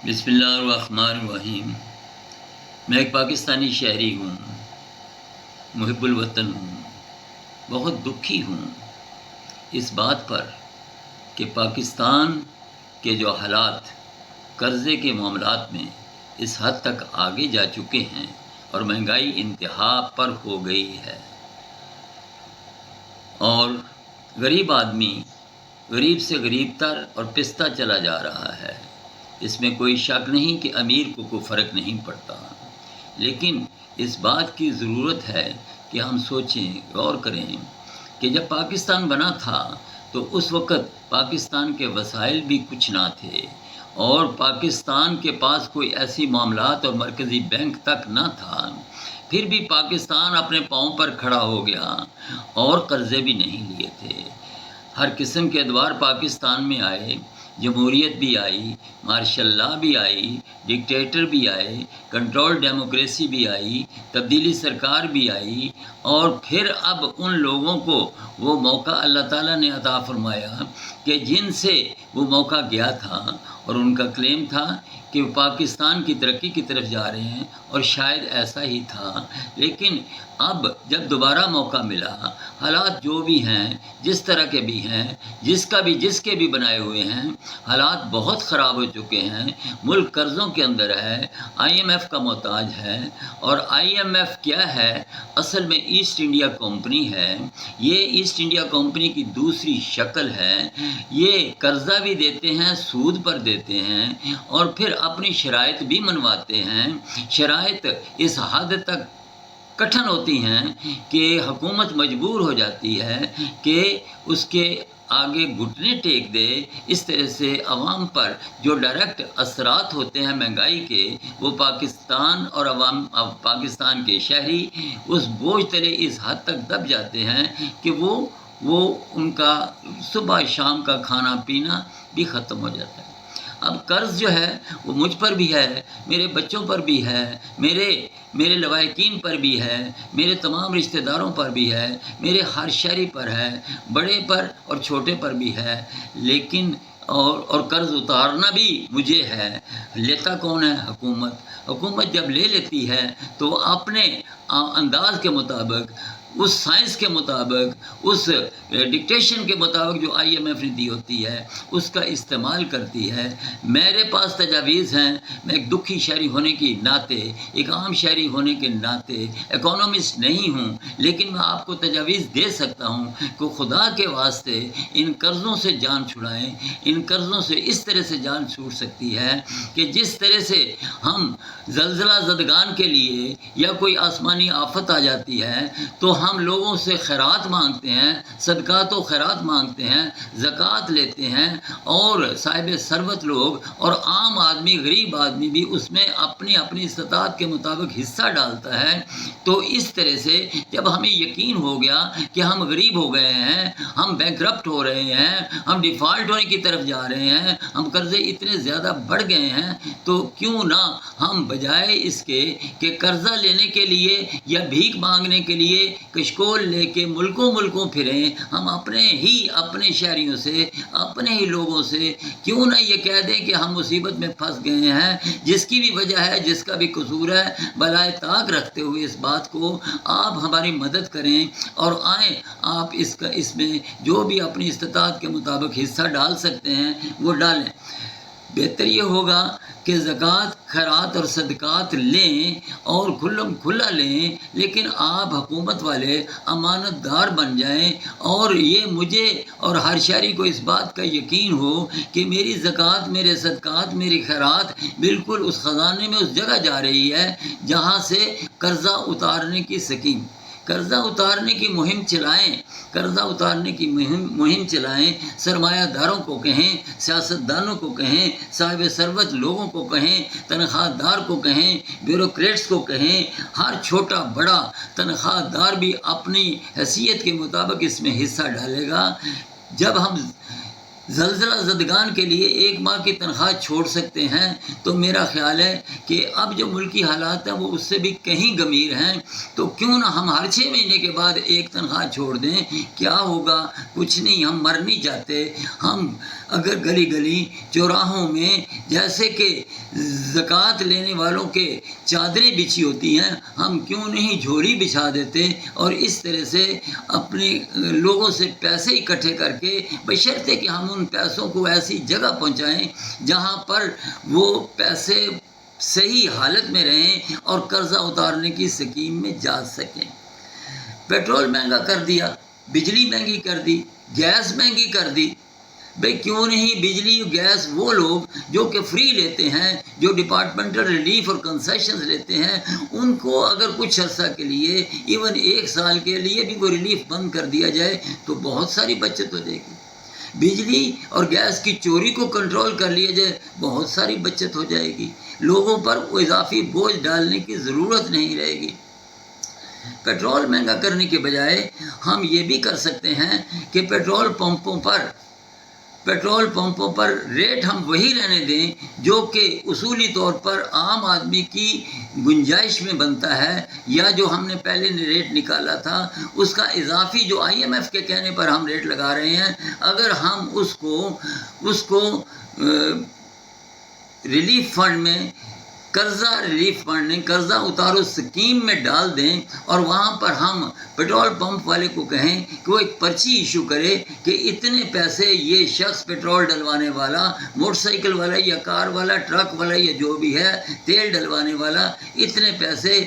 بسم اللہ الرحمن الرحیم۔ میں ایک پاکستانی شہری ہوں، محب الوطن ہوں۔ بہت دکھی ہوں اس بات پر کہ پاکستان کے جو حالات قرضے کے معاملات میں اس حد تک آگے جا چکے ہیں اور مہنگائی انتہا پر ہو گئی ہے، اور غریب آدمی غریب سے غریب تر اور پستہ چلا جا رہا ہے۔ اس میں کوئی شک نہیں کہ امیر کو کوئی فرق نہیں پڑتا، لیکن اس بات کی ضرورت ہے کہ ہم سوچیں، غور کریں کہ جب پاکستان بنا تھا تو اس وقت پاکستان کے وسائل بھی کچھ نہ تھے، اور پاکستان کے پاس کوئی ایسی معاملات اور مرکزی بینک تک نہ تھا، پھر بھی پاکستان اپنے پاؤں پر کھڑا ہو گیا اور قرضے بھی نہیں لیے تھے۔ ہر قسم کے ادوار پاکستان میں آئے، جمہوریت بھی آئی، مارشل لا بھی آئی، ڈکٹیٹر بھی آئے، کنٹرول ڈیموکریسی بھی آئی، تبدیلی سرکار بھی آئی، اور پھر اب ان لوگوں کو وہ موقع اللہ تعالیٰ نے عطا فرمایا کہ جن سے وہ موقع گیا تھا، اور ان کا کلیم تھا کہ وہ پاکستان کی ترقی کی طرف جا رہے ہیں، اور شاید ایسا ہی تھا۔ لیکن اب جب دوبارہ موقع ملا، حالات جو بھی ہیں، جس طرح کے بھی ہیں، جس کے بھی بنائے ہوئے ہیں، حالات بہت خراب ہو چکے ہیں۔ ملک قرضوں کے اندر ہے، آئی ایم ایف کا محتاج ہے، اور آئی ایم ایف کیا ہے؟ اصل میں ایسٹ انڈیا کمپنی ہے۔ یہ ایسٹ انڈیا کمپنی کی دوسری شکل ہے۔ یہ قرضہ بھی دیتے ہیں، سود پر دیتے ہیں، اور پھر اپنی شرائط بھی منواتے ہیں۔ شرائط اس حد تک کٹھن ہوتی ہیں کہ حکومت مجبور ہو جاتی ہے کہ اس کے آگے گھٹنے ٹیک دے۔ اس طرح سے عوام پر جو ڈائریکٹ اثرات ہوتے ہیں مہنگائی کے، وہ پاکستان اور پاکستان کے شہری اس بوجھ تلے اس حد تک دب جاتے ہیں کہ وہ ان کا صبح شام کا کھانا پینا بھی ختم ہو جاتا ہے۔ اب قرض جو ہے وہ مجھ پر بھی ہے، میرے بچوں پر بھی ہے، میرے لواحقین پر بھی ہے، میرے تمام رشتہ داروں پر بھی ہے، میرے ہر شہری پر ہے، بڑے پر اور چھوٹے پر بھی ہے۔ لیکن اور قرض اتارنا بھی مجھے ہے۔ لیتا کون ہے؟ حکومت جب لے لیتی ہے تو اپنے انداز کے مطابق، اس سائنس کے مطابق، اس ڈکٹیشن کے مطابق جو آئی ایم ایف نے دی ہوتی ہے، اس کا استعمال کرتی ہے۔ میرے پاس تجاویز ہیں، میں ایک دکھی شہری ہونے کے ناطے، ایک عام شہری ہونے کے ناطے اکانومسٹ نہیں ہوں، لیکن میں آپ کو تجاویز دے سکتا ہوں کہ خدا کے واسطے ان قرضوں سے جان چھڑائیں۔ ان قرضوں سے اس طرح سے جان چھوٹ سکتی ہے کہ جس طرح سے ہم زلزلہ زدگان کے لیے یا کوئی آسمانی آفت آ جاتی ہے تو ہم لوگوں سے خیرات مانگتے ہیں، صدقات و خیرات مانگتے ہیں، زکوٰۃ لیتے ہیں، اور صاحب ثروت لوگ اور عام آدمی، غریب آدمی بھی اس میں اپنی استطاعت کے مطابق حصہ ڈالتا ہے۔ تو اس طرح سے جب ہمیں یقین ہو گیا کہ ہم غریب ہو گئے ہیں، ہم بینکرپٹ ہو رہے ہیں، ہم ڈیفالٹ ہونے کی طرف جا رہے ہیں، ہم قرضے اتنے زیادہ بڑھ گئے ہیں، تو کیوں نہ ہم بجائے اس کے کہ قرضہ لینے کے لیے یا بھیک مانگنے کے لیے کشکول لے کے ملکوں پھریں، ہم اپنے شہریوں سے، اپنے ہی لوگوں سے کیوں نہ یہ کہہ دیں کہ ہم مصیبت میں پھنس گئے ہیں، جس کی بھی وجہ ہے، جس کا بھی قصور ہے، بلائے طاق رکھتے ہوئے اس بات کو آپ ہماری مدد کریں، اور آئیں آپ اس میں جو بھی اپنی استطاعت کے مطابق حصہ ڈال سکتے ہیں وہ ڈالیں۔ بہتر یہ ہوگا کہ زکوٰۃ، خیرات اور صدقات لیں اور کھلا لیں، لیکن آپ حکومت والے امانت دار بن جائیں، اور یہ مجھے اور ہر شہری کو اس بات کا یقین ہو کہ میری زکوٰۃ، میرے صدقات، میری خیرات بالکل اس خزانے میں اس جگہ جا رہی ہے جہاں سے قرضہ اتارنے کی سکیم، قرضہ اتارنے کی مہم چلائیں، قرضہ اتارنے کی مہم چلائیں۔ سرمایہ داروں کو کہیں، سیاستدانوں کو کہیں، صاحب ثروت لوگوں کو کہیں، تنخواہ دار کو کہیں، بیوروکریٹس کو کہیں، ہر چھوٹا بڑا تنخواہ دار بھی اپنی حیثیت کے مطابق اس میں حصہ ڈالے گا۔ جب ہم زلزلہ زدگان کے لیے 1 ماہ کی تنخواہ چھوڑ سکتے ہیں، تو میرا خیال ہے کہ اب جو ملکی حالات ہیں وہ اس سے بھی کہیں گمبھیر ہیں، تو کیوں نہ ہم ہر 6 مہینے کے بعد ایک تنخواہ چھوڑ دیں۔ کیا ہوگا؟ کچھ نہیں، ہم مر نہیں جاتے۔ ہم اگر گلی گلی چوراہوں میں جیسے کہ زکوٰۃ لینے والوں کے چادریں بچھی ہوتی ہیں، ہم کیوں نہیں جھولی بچھا دیتے اور اس طرح سے اپنے لوگوں سے پیسے اکٹھے کر کے، بشرطے کہ ہم ان پیسوں کو ایسی جگہ پہنچائیں جہاں پر وہ پیسے صحیح حالت میں رہیں اور قرضہ اتارنے کی اسکیم میں جا سکیں۔ پیٹرول مہنگا کر دیا، بجلی مہنگی کر دی، گیس مہنگی کر دی۔ بھئی کیوں نہیں بجلی گیس وہ لوگ جو کہ فری لیتے ہیں، جو ڈپارٹمنٹل ریلیف اور کنسیشنز لیتے ہیں، ان کو اگر کچھ عرصہ کے لیے، ایون 1 سال کے لیے بھی وہ ریلیف بند کر دیا جائے تو بہت ساری بچت ہو جائے گی۔ بجلی اور گیس کی چوری کو کنٹرول کر لیا جائے، بہت ساری بچت ہو جائے گی۔ لوگوں پر کوئی اضافی بوجھ ڈالنے کی ضرورت نہیں رہے گی۔ پیٹرول مہنگا کرنے کے بجائے ہم یہ بھی کر سکتے ہیں کہ پیٹرول پمپوں پر ریٹ ہم وہی رہنے دیں جو کہ اصولی طور پر عام آدمی کی گنجائش میں بنتا ہے، یا جو ہم نے پہلے ریٹ نکالا تھا اس کا اضافی جو IMF کے کہنے پر ہم ریٹ لگا رہے ہیں، اگر ہم اس کو ریلیف فنڈ میں، قرضہ ریلیف فنڈ میں، قرضہ اتارو اسکیم میں ڈال دیں، اور وہاں پر ہم پیٹرول پمپ والے کو کہیں کہ وہ ایک پرچی ایشو کرے کہ اتنے پیسے یہ شخص پیٹرول ڈلوانے والا، موٹر سائیکل والا یا کار والا، ٹرک والا یا جو بھی ہے تیل ڈلوانے والا، اتنے پیسے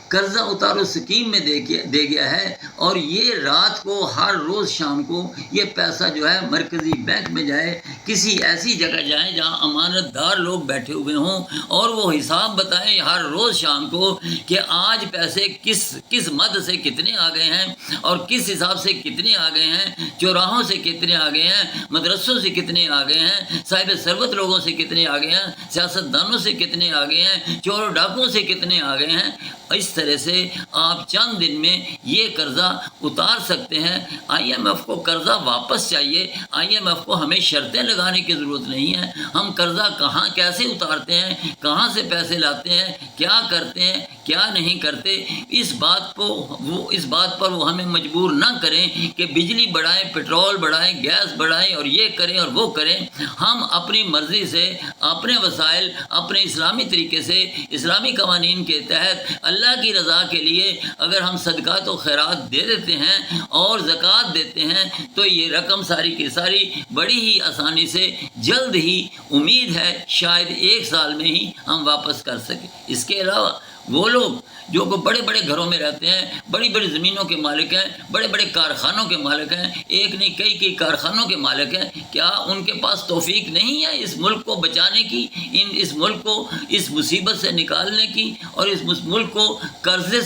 قرضہ اتارو اسکیم میں دے گیا ہے، اور یہ رات کو ہر روز شام کو یہ پیسہ جو ہے مرکزی بینک میں جائے، کسی ایسی جگہ جائیں جہاں امانت دار لوگ بیٹھے ہوئے ہوں، اور وہ حساب بتائیں ہر روز شام کو کہ آج پیسے کس مد سے کتنے آ گئے ہیں اور کس حساب سے کتنے آ گئے ہیں، چوراہوں سے کتنے آ گئے ہیں، مدرسوں سے کتنے آ گئے ہیں، صاحب ثروت لوگوں سے کتنے آ گئے ہیں، سیاستدانوں سے کتنے آ گئے ہیں، چور و ڈاکوں سے کتنے آ گئے ہیں۔ اس طرح سے آپ چند دن میں یہ قرضہ اتار سکتے ہیں۔ IMF کو قرضہ واپس چاہیے، IMF کو ہمیں شرطیں لگانے کی ضرورت نہیں ہے۔ ہم قرضہ کہاں کیسے اتارتے ہیں، کہاں سے پیسے لاتے ہیں، کیا کرتے ہیں، کیا نہیں کرتے، اس بات پر وہ ہمیں مجبور نہ کریں کہ بجلی بڑھائیں، پیٹرول بڑھائیں، گیس بڑھائیں اور یہ کریں اور وہ کریں۔ ہم اپنی مرضی سے، اپنے وسائل، اپنے اسلامی طریقے سے، اسلامی قوانین کے تحت، اللہ کی رضا کے لیے اگر ہم صدقات و خیرات دے دیتے ہیں اور زکوٰۃ دیتے ہیں تو یہ رقم ساری کی ساری بڑی ہی آسانی سے، جلد ہی امید ہے شاید 1 سال میں ہی ہم واپس کر سکیں۔ اس کے علاوہ وہ لوگ جو بڑے بڑے گھروں میں رہتے ہیں، بڑی بڑی زمینوں کے مالک ہیں، بڑے بڑے کارخانوں کے مالک ہیں، ایک نہیں کئی کارخانوں کے مالک ہیں، کیا ان کے پاس توفیق نہیں ہے اس ملک کو بچانے کی، اس ملک کو اس مصیبت سے نکالنے کی، اور اس ملک کو قرضے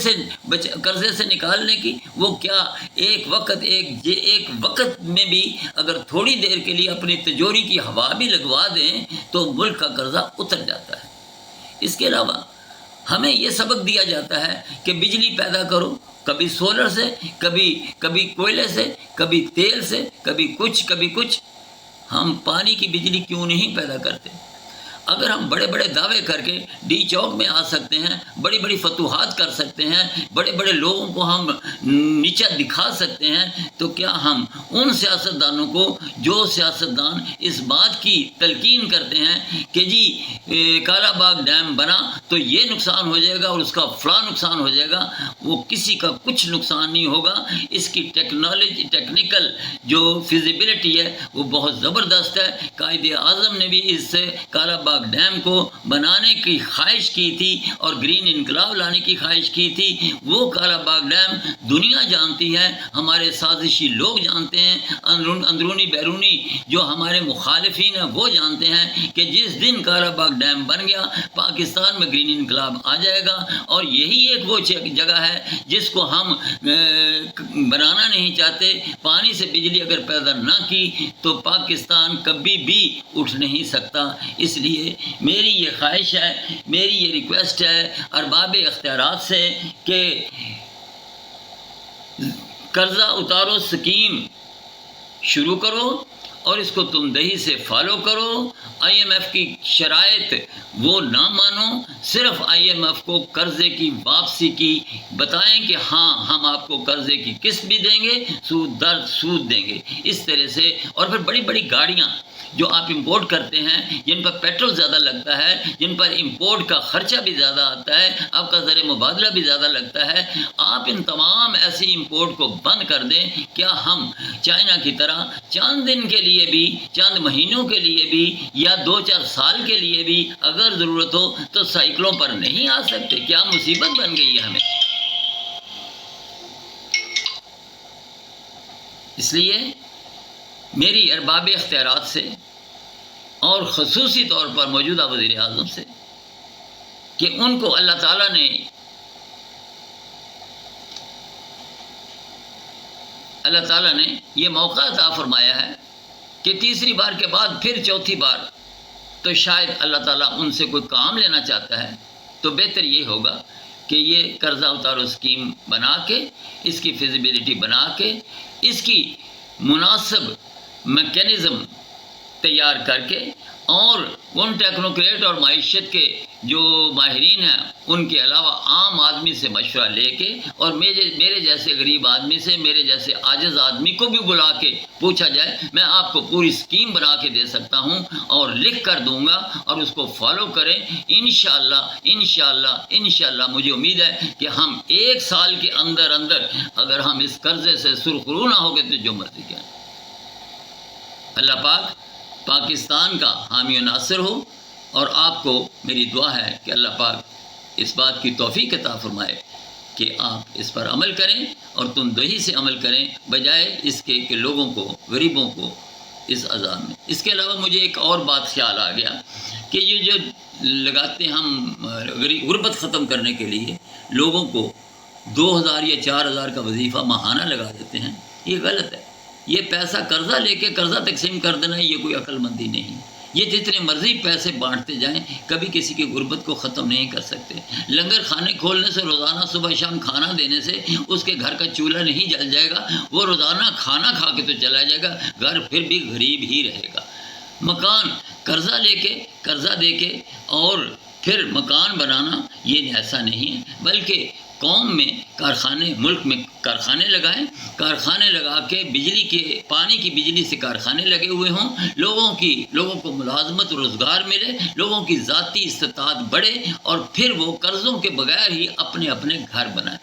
سے نکالنے کی؟ وہ کیا ایک وقت میں بھی اگر تھوڑی دیر کے لیے اپنی تجوری کی ہوا بھی لگوا دیں تو ملک کا قرضہ اتر جاتا ہے۔ اس کے علاوہ ہمیں یہ سبق دیا جاتا ہے کہ بجلی پیدا کرو، کبھی سولر سے، کبھی کوئلے سے، کبھی تیل سے، کبھی کچھ۔ ہم پانی کی بجلی کیوں نہیں پیدا کرتے؟ اگر ہم بڑے بڑے دعوے کر کے ڈی چوک میں آ سکتے ہیں، بڑی بڑی فتوحات کر سکتے ہیں، بڑے بڑے لوگوں کو ہم نیچا دکھا سکتے ہیں، تو کیا ہم ان سیاستدانوں کو جو سیاستدان اس بات کی تلقین کرتے ہیں کہ جی کالا باغ ڈیم بنا تو یہ نقصان ہو جائے گا اور اس کا فلاں نقصان ہو جائے گا، وہ کسی کا کچھ نقصان نہیں ہوگا۔ اس کی ٹیکنیکل جو فیزیبلٹی ہے وہ بہت زبردست ہے۔ قائد اعظم نے بھی اس سے کالا باغ ڈیم کو بنانے کی خواہش کی تھی اور گرین انقلاب لانے کی خواہش کی تھی۔ وہ کالا باغ ڈیم دنیا جانتی ہے، ہمارے سازشی لوگ جانتے ہیں، اندرونی بیرونی جو ہمارے مخالفین ہیں وہ جانتے ہیں کہ جس دن کالا باغ ڈیم بن گیا پاکستان میں گرین انقلاب آ جائے گا، اور یہی ایک وہ جگہ ہے جس کو ہم بنانا نہیں چاہتے۔ پانی سے بجلی اگر پیدا نہ کی تو پاکستان کبھی بھی اٹھ نہیں سکتا۔ اس لیے میری یہ خواہش ہے، میری یہ ریکویسٹ ہے ارباب اختیارات سے کہ قرضہ اتارو اسکیم شروع کرو اور اس کو تم دہی سے فالو کرو. آئی ایم ایف کی شرائط وہ نہ مانو، صرف آئی ایم ایف کو قرضے کی واپسی کی بتائیں کہ ہاں ہم آپ کو قرضے کی قسط بھی دیں گے، سود در سود دیں گے. اس طرح سے. اور پھر بڑی بڑی گاڑیاں جو آپ امپورٹ کرتے ہیں، جن پر پیٹرول زیادہ لگتا ہے، جن پر امپورٹ کا خرچہ بھی زیادہ آتا ہے، آپ کا زر مبادلہ بھی زیادہ لگتا ہے، آپ ان تمام ایسی امپورٹ کو بند کر دیں. کیا ہم چائنا کی طرح چند دن کے لیے بھی، چند مہینوں کے لیے بھی، یا 2-4 سال کے لیے بھی اگر ضرورت ہو تو سائیکلوں پر نہیں آ سکتے؟ کیا مصیبت بن گئی ہے ہمیں. اس لیے میری ارباب اختیارات سے اور خصوصی طور پر موجودہ وزیر اعظم سے کہ ان کو اللہ تعالیٰ نے یہ موقع عطا فرمایا ہے کہ تیسری بار کے بعد پھر چوتھی بار تو شاید اللہ تعالیٰ ان سے کوئی کام لینا چاہتا ہے، تو بہتر یہ ہوگا کہ یہ قرضہ اتارو اسکیم بنا کے، اس کی فیزیبلٹی بنا کے، اس کی مناسب میکینزم تیار کر کے، اور ان ٹیکنوکریٹ اور معیشت کے جو ماہرین ہیں ان کے علاوہ عام آدمی سے مشورہ لے کے، اور میرے جیسے غریب آدمی سے، میرے جیسے عاجز آدمی کو بھی بلا کے پوچھا جائے. میں آپ کو پوری اسکیم بنا کے دے سکتا ہوں اور لکھ کر دوں گا، اور اس کو فالو کریں. انشاءاللہ مجھے امید ہے کہ ہم 1 سال کے اندر اگر ہم اس قرضے سے سرخرو نہ ہو گئے تو جو مرضی کیا. اللہ پاک پاکستان کا حامی و ناصر ہو، اور آپ کو میری دعا ہے کہ اللہ پاک اس بات کی توفیق عطا فرمائے کہ آپ اس پر عمل کریں، اور تم دہی سے عمل کریں بجائے اس کے کہ لوگوں کو، غریبوں کو اس عذاب میں. اس کے علاوہ مجھے ایک اور بات خیال آ گیا کہ یہ جو لگاتے ہم غربت ختم کرنے کے لیے لوگوں کو 2000 یا 4000 کا وظیفہ ماہانہ لگا دیتے ہیں، یہ غلط ہے. یہ پیسہ قرضہ لے کے قرضہ تقسیم کر دینا یہ کوئی عقل مندی نہیں. یہ جتنے مرضی پیسے بانٹتے جائیں کبھی کسی کی غربت کو ختم نہیں کر سکتے. لنگر خانے کھولنے سے، روزانہ صبح شام کھانا دینے سے اس کے گھر کا چولہا نہیں جل جائے گا، وہ روزانہ کھانا کھا کے تو چلا جائے گا، گھر پھر بھی غریب ہی رہے گا. مکان قرضہ لے کے، قرضہ دے کے اور پھر مکان بنانا یہ ایسا نہیں ہے، بلکہ قوم میں کارخانے، ملک میں کارخانے لگائیں، کارخانے لگا کے پانی کی بجلی سے کارخانے لگے ہوئے ہوں، لوگوں کو ملازمت، روزگار ملے، لوگوں کی ذاتی استطاعت بڑھے، اور پھر وہ قرضوں کے بغیر ہی اپنے اپنے گھر بنائیں.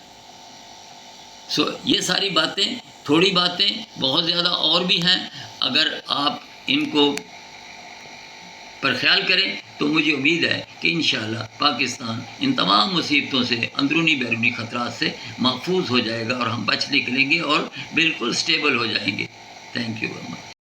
یہ ساری باتیں، تھوڑی باتیں، بہت زیادہ اور بھی ہیں. اگر آپ ان کو پر خیال کریں تو مجھے امید ہے کہ انشاءاللہ پاکستان ان تمام مصیبتوں سے، اندرونی بیرونی خطرات سے محفوظ ہو جائے گا، اور ہم بچ نکلیں گے اور بالکل سٹیبل ہو جائیں گے. Thank you very much.